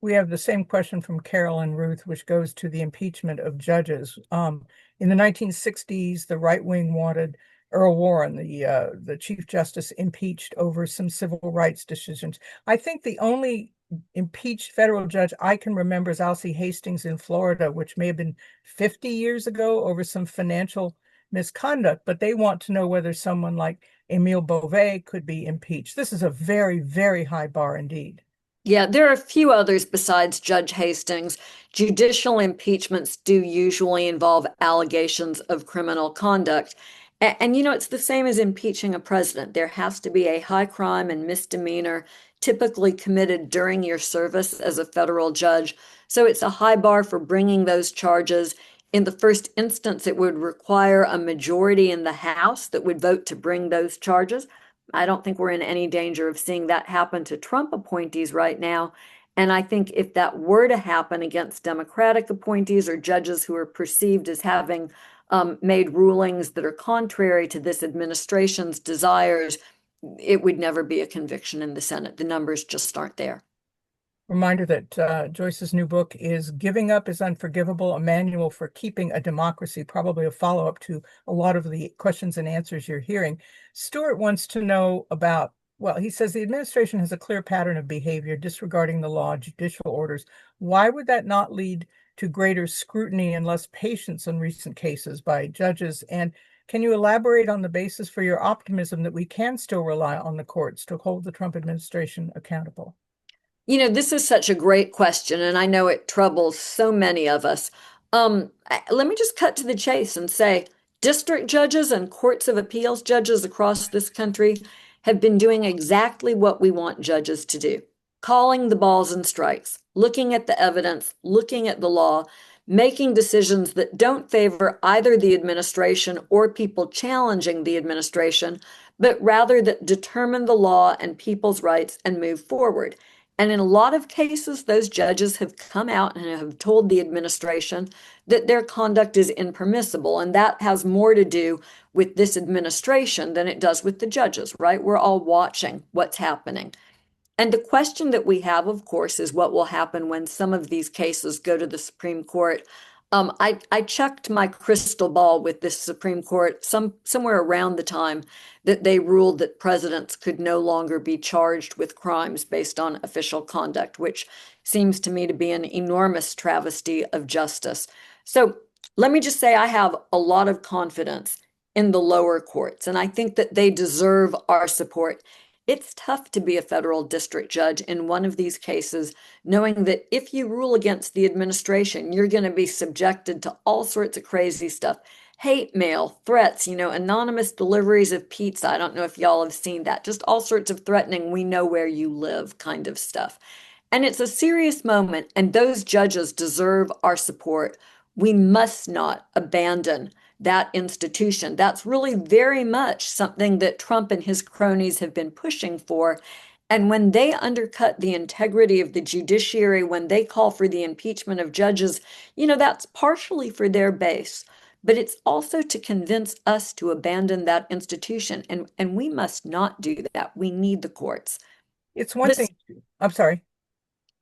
We have the same question from Carol and Ruth, which goes to the impeachment of judges. In the 1960s, the right wing wanted Earl Warren, the Chief Justice, impeached over some civil rights decisions. I think the only impeached federal judge I can remember is Alcee Hastings in Florida, which may have been 50 years ago over some financial misconduct, but they want to know whether someone like Emile Beauvais could be impeached. This is a very, very high bar indeed. Yeah, there are a few others besides Judge Hastings. Judicial impeachments do usually involve allegations of criminal conduct. And, it's the same as impeaching a president. There has to be a high crime and misdemeanor typically committed during your service as a federal judge. So it's a high bar for bringing those charges. In the first instance, it would require a majority in the House that would vote to bring those charges. I don't think we're in any danger of seeing that happen to Trump appointees right now. And I think if that were to happen against Democratic appointees or judges who are perceived as having made rulings that are contrary to this administration's desires, it would never be a conviction in the Senate. The numbers just aren't there. Reminder that Joyce's new book is Giving Up is Unforgivable, a manual for keeping a democracy, probably a follow-up to a lot of the questions and answers you're hearing. Stuart wants to know about, well, he says the administration has a clear pattern of behavior disregarding the law, judicial orders. Why would that not lead to greater scrutiny and less patience in recent cases by judges? And can you elaborate on the basis for your optimism that we can still rely on the courts to hold the Trump administration accountable? This is such a great question, and I know it troubles so many of us. Let me just cut to the chase and say district judges and courts of appeals judges across this country have been doing exactly what we want judges to do, calling the balls and strikes, looking at the evidence, looking at the law, making decisions that don't favor either the administration or people challenging the administration, but rather that determine the law and people's rights and move forward. And in a lot of cases, those judges have come out and have told the administration that their conduct is impermissible. And that has more to do with this administration than it does with the judges, right? We're all watching what's happening. And the question that we have, of course, is what will happen when some of these cases go to the Supreme Court. I checked my crystal ball with this Supreme Court somewhere around the time that they ruled that presidents could no longer be charged with crimes based on official conduct, which seems to me to be an enormous travesty of justice. So let me just say I have a lot of confidence in the lower courts, and I think that they deserve our support. It's tough to be a federal district judge in one of these cases, knowing that if you rule against the administration, you're going to be subjected to all sorts of crazy stuff. Hate mail, threats, anonymous deliveries of pizza. I don't know if y'all have seen that. Just all sorts of threatening, we know where you live kind of stuff. And it's a serious moment, and those judges deserve our support. We must not abandon that institution. That's really very much something that Trump and his cronies have been pushing for. And when they undercut the integrity of the judiciary, when they call for the impeachment of judges, that's partially for their base. But it's also to convince us to abandon that institution. And we must not do that. We need the courts. It's one thing. I'm sorry.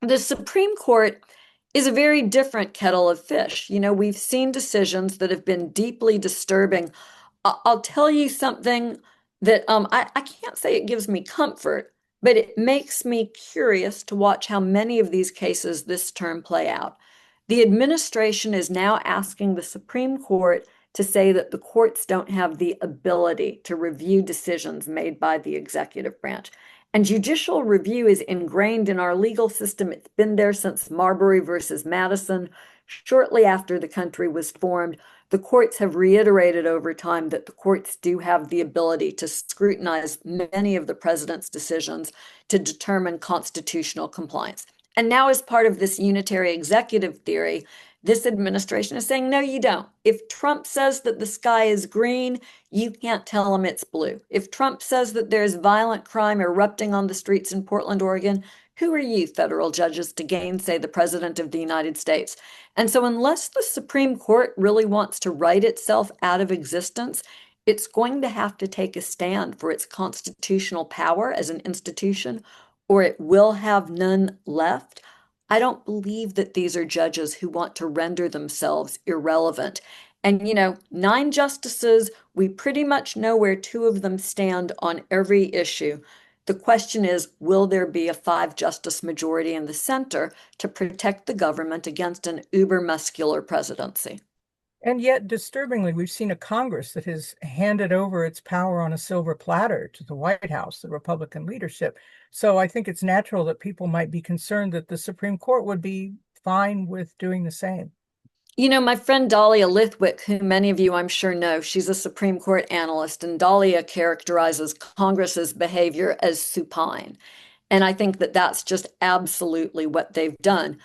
The Supreme Court is a very different kettle of fish. We've seen decisions that have been deeply disturbing. I'll tell you something that I can't say it gives me comfort, but it makes me curious to watch how many of these cases this term play out. The administration is now asking the Supreme Court to say that the courts don't have the ability to review decisions made by the executive branch. And judicial review is ingrained in our legal system. It's been there since Marbury versus Madison. Shortly after the country was formed, the courts have reiterated over time that the courts do have the ability to scrutinize many of the president's decisions to determine constitutional compliance. And now, as part of this unitary executive theory, This administration is saying, no, you don't. If Trump says that the sky is green, you can't tell him it's blue. If Trump says that there's violent crime erupting on the streets in Portland, Oregon, who are you, federal judges, to gainsay the president of the United States? And so unless the Supreme Court really wants to write itself out of existence, it's going to have to take a stand for its constitutional power as an institution, or it will have none left. I don't believe that these are judges who want to render themselves irrelevant. And, 9 justices, we pretty much know where 2 of them stand on every issue. The question is, will there be a 5 justice majority in the center to protect the government against an uber muscular presidency? And yet, disturbingly, we've seen a Congress that has handed over its power on a silver platter to the White House, the Republican leadership. So I think it's natural that people might be concerned that the Supreme Court would be fine with doing the same. My friend Dahlia Lithwick, who many of you I'm sure know, she's a Supreme Court analyst, and Dahlia characterizes Congress's behavior as supine. And I think that that's just absolutely what they've done.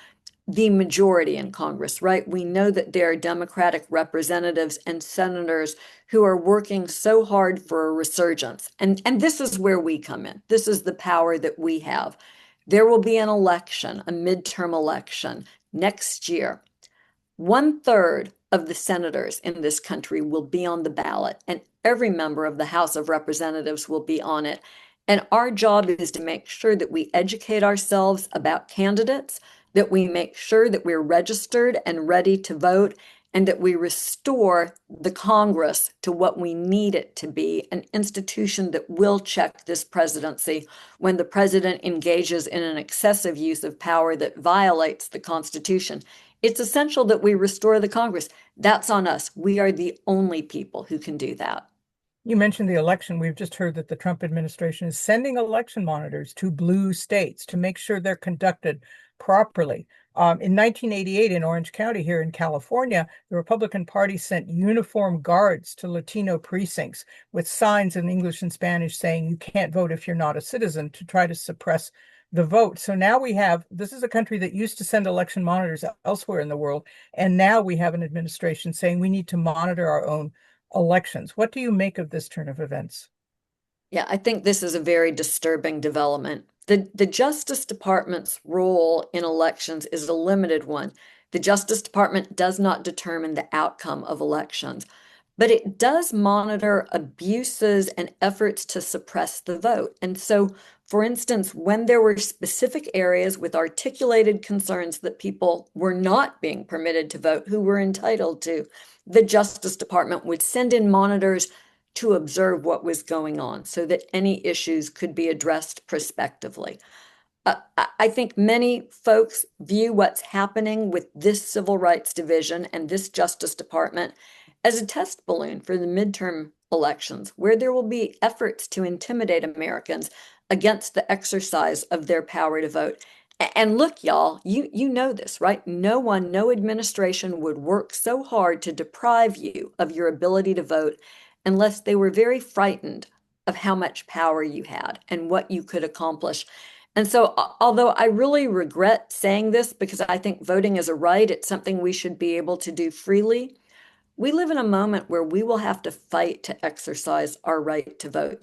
The majority in Congress, right? We know that there are Democratic representatives and senators who are working so hard for a resurgence. And this is where we come in. This is the power that we have. There will be an election, a midterm election next year. 1/3 of the senators in this country will be on the ballot, and every member of the House of Representatives will be on it. And our job is to make sure that we educate ourselves about candidates, that we make sure that we're registered and ready to vote, and that we restore the Congress to what we need it to be, an institution that will check this presidency when the president engages in an excessive use of power that violates the Constitution. It's essential that we restore the Congress. That's on us. We are the only people who can do that. You mentioned the election. We've just heard that the Trump administration is sending election monitors to blue states to make sure they're conducted properly. In 1988, in Orange County here in California, the Republican Party sent uniformed guards to Latino precincts with signs in English and Spanish saying you can't vote if you're not a citizen, to try to suppress the vote. So now this is a country that used to send election monitors elsewhere in the world, and now we have an administration saying we need to monitor our own elections. What do you make of this turn of events? Yeah, I think this is a very disturbing development. The Justice Department's role in elections is a limited one. The Justice Department does not determine the outcome of elections, but it does monitor abuses and efforts to suppress the vote. And so, for instance, when there were specific areas with articulated concerns that people were not being permitted to vote who were entitled to, the Justice Department would send in monitors to observe what was going on so that any issues could be addressed prospectively. I think many folks view what's happening with this Civil Rights Division and this Justice Department as a test balloon for the midterm elections, where there will be efforts to intimidate Americans against the exercise of their power to vote. And look, y'all, you know this, right? No administration would work so hard to deprive you of your ability to vote unless they were very frightened of how much power you had and what you could accomplish. And so, although I really regret saying this because I think voting is a right, it's something we should be able to do freely, we live in a moment where we will have to fight to exercise our right to vote.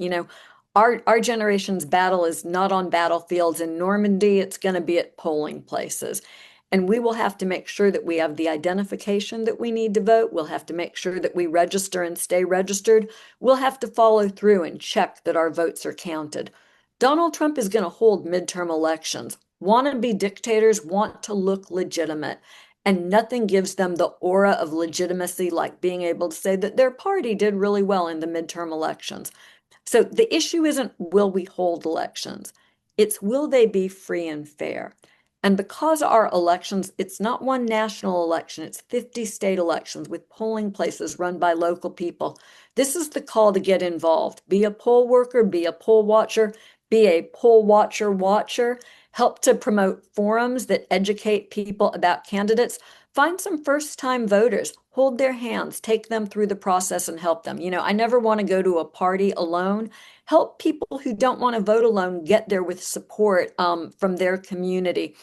Our generation's battle is not on battlefields in Normandy, it's going to be at polling places. And we will have to make sure that we have the identification that we need to vote. We'll have to make sure that we register and stay registered. We'll have to follow through and check that our votes are counted. Donald Trump is going to hold midterm elections. Wannabe dictators want to look legitimate, and nothing gives them the aura of legitimacy like being able to say that their party did really well in the midterm elections. So the issue isn't will we hold elections, it's will they be free and fair. And because our elections, it's not one national election, it's 50 state elections with polling places run by local people. This is the call to get involved. Be a poll worker, be a poll watcher, be a poll watcher, help to promote forums that educate people about candidates. Find some first-time voters, hold their hands, take them through the process and help them. I never want to go to a party alone. Help people who don't want to vote alone get there with support from their community.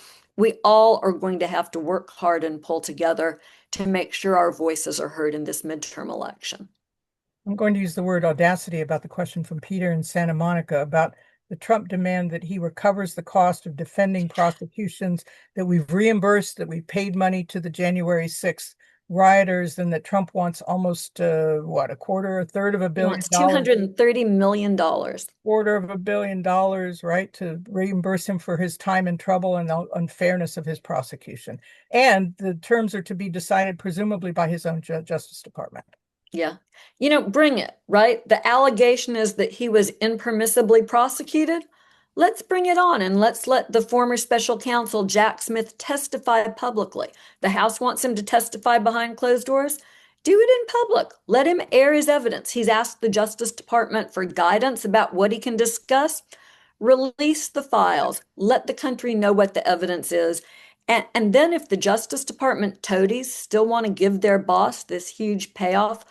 We all are going to have to work hard and pull together to make sure our voices are heard in this midterm election. I'm going to use the word audacity about the question from Peter in Santa Monica about the Trump demand that he recovers the cost of defending prosecutions, that we've reimbursed, that we paid money to the January 6th rioters, and that Trump wants almost, a quarter, a third of $1 billion. It's $230 million. Quarter of $1 billion, right, to reimburse him for his time and trouble and the unfairness of his prosecution. And the terms are to be decided presumably by his own Justice Department. Yeah. Bring it, right? The allegation is that he was impermissibly prosecuted. Let's bring it on and let's let the former special counsel Jack Smith testify publicly. The House wants him to testify behind closed doors. Do it in public. Let him air his evidence. He's asked the Justice Department for guidance about what he can discuss. Release the files. Let the country know what the evidence is. And then if the Justice Department toadies still want to give their boss this huge payoff,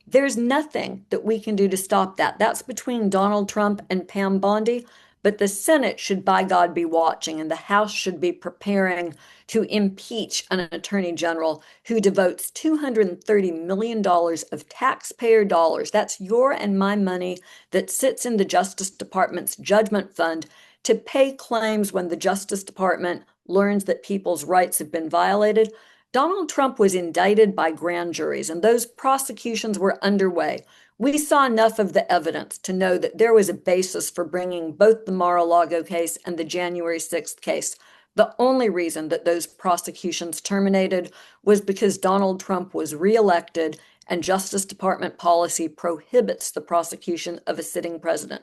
there's nothing that we can do to stop that. That's between Donald Trump and Pam Bondi. But the Senate should, by God, be watching, and the House should be preparing to impeach an attorney general who devotes $230 million of taxpayer dollars. That's your and my money that sits in the Justice Department's judgment fund to pay claims when the Justice Department learns that people's rights have been violated. Donald Trump was indicted by grand juries, and those prosecutions were underway. We saw enough of the evidence to know that there was a basis for bringing both the Mar-a-Lago case and the January 6th case. The only reason that those prosecutions terminated was because Donald Trump was reelected and Justice Department policy prohibits the prosecution of a sitting president.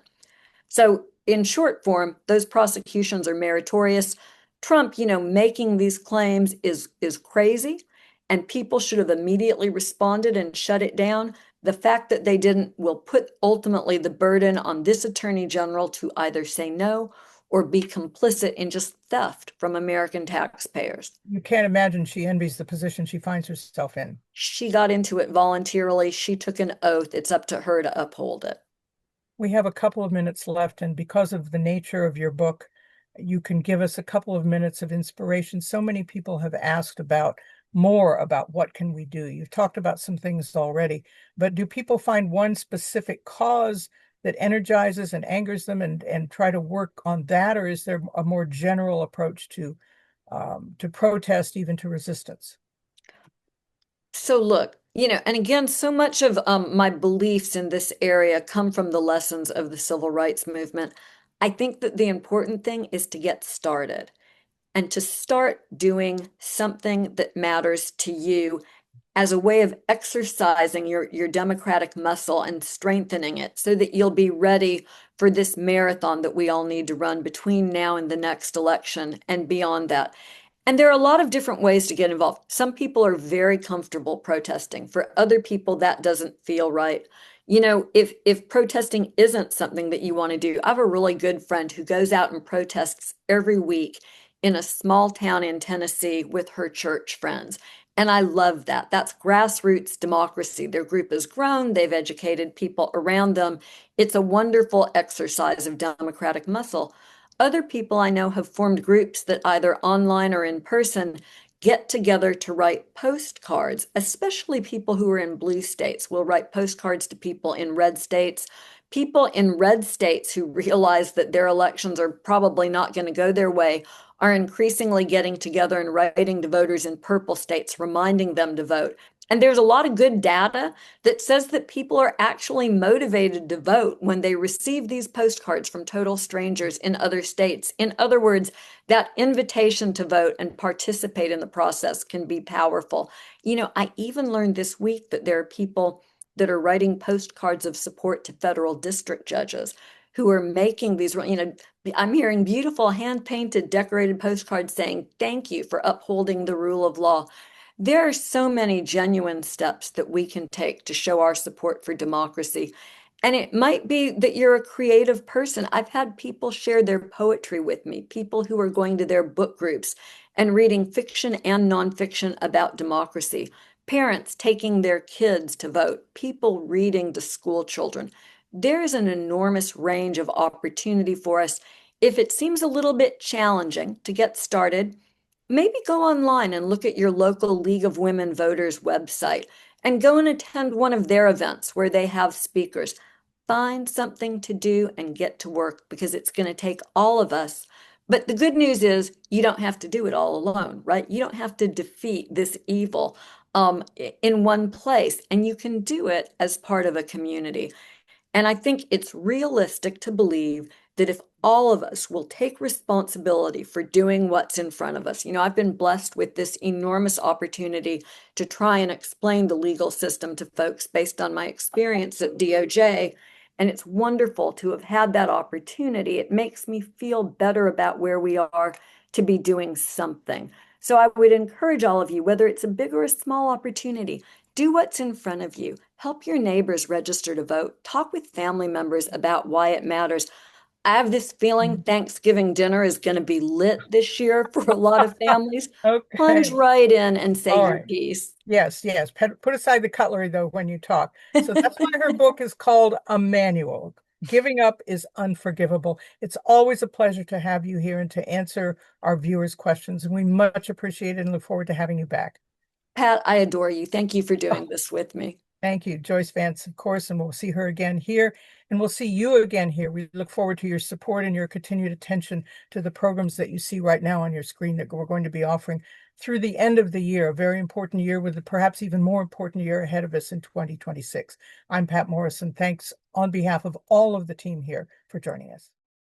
So in short form, those prosecutions are meritorious. Trump, making these claims is crazy, and people should have immediately responded and shut it down. The fact that they didn't will put ultimately the burden on this attorney general to either say no or be complicit in just theft from American taxpayers. You can't imagine she envies the position she finds herself in. She got into it voluntarily. She took an oath. It's up to her to uphold it. We have a couple of minutes left, and because of the nature of your book, you can give us a couple of minutes of inspiration. So many people have asked more about what can we do. You've talked about some things already, but do people find one specific cause that energizes and angers them and try to work on that? Or is there a more general approach to protest, even to resistance? So look, and again, so much of my beliefs in this area come from the lessons of the civil rights movement. I think that the important thing is to get started and to start doing something that matters to you as a way of exercising your democratic muscle and strengthening it so that you'll be ready for this marathon that we all need to run between now and the next election and beyond that. And there are a lot of different ways to get involved. Some people are very comfortable protesting. For other people, that doesn't feel right. If protesting isn't something that you want to do, I have a really good friend who goes out and protests every week in a small town in Tennessee with her church friends. And I love that. That's grassroots democracy. Their group has grown. They've educated people around them. It's a wonderful exercise of democratic muscle. Other people I know have formed groups that either online or in person get together to write postcards, especially people who are in blue states will write postcards to people in red states. People in red states who realize that their elections are probably not going to go their way are increasingly getting together and writing to voters in purple states, reminding them to vote. And there's a lot of good data that says that people are actually motivated to vote when they receive these postcards from total strangers in other states. In other words, that invitation to vote and participate in the process can be powerful. I even learned this week that there are people that are writing postcards of support to federal district judges who are making these, I'm hearing beautiful hand-painted, decorated postcards saying, thank you for upholding the rule of law. There are so many genuine steps that we can take to show our support for democracy. And it might be that you're a creative person. I've had people share their poetry with me, people who are going to their book groups and reading fiction and nonfiction about democracy, parents taking their kids to vote, people reading to school children. There is an enormous range of opportunity for us. If it seems a little bit challenging to get started, maybe go online and look at your local League of Women Voters website and go and attend one of their events where they have speakers. Find something to do and get to work, because it's going to take all of us. But the good news is you don't have to do it all alone, right? You don't have to defeat this evil in one place, and you can do it as part of a community. And I think it's realistic to believe that if all of us will take responsibility for doing what's in front of us, I've been blessed with this enormous opportunity to try and explain the legal system to folks based on my experience at DOJ. And it's wonderful to have had that opportunity. It makes me feel better about where we are to be doing something. So I would encourage all of you, whether it's a big or a small opportunity, do what's in front of you. Help your neighbors register to vote. Talk with family members about why it matters. I have this feeling Thanksgiving dinner is going to be lit this year for a lot of families. Plunge Okay. right in and say All your right. piece. Yes, yes. Put aside the cutlery, though, when you talk. So that's why her book is called A Manual. Giving Up is Unforgivable. It's always a pleasure to have you here and to answer our viewers' questions. And we much appreciate it and look forward to having you back. Pat, I adore you. Thank you for doing this with me. Thank you, Joyce Vance, of course, and we'll see her again here, and we'll see you again here. We look forward to your support and your continued attention to the programs that you see right now on your screen that we're going to be offering through the end of the year, a very important year with a perhaps even more important year ahead of us in 2026. I'm Patt Morrison. Thanks on behalf of all of the team here for joining us.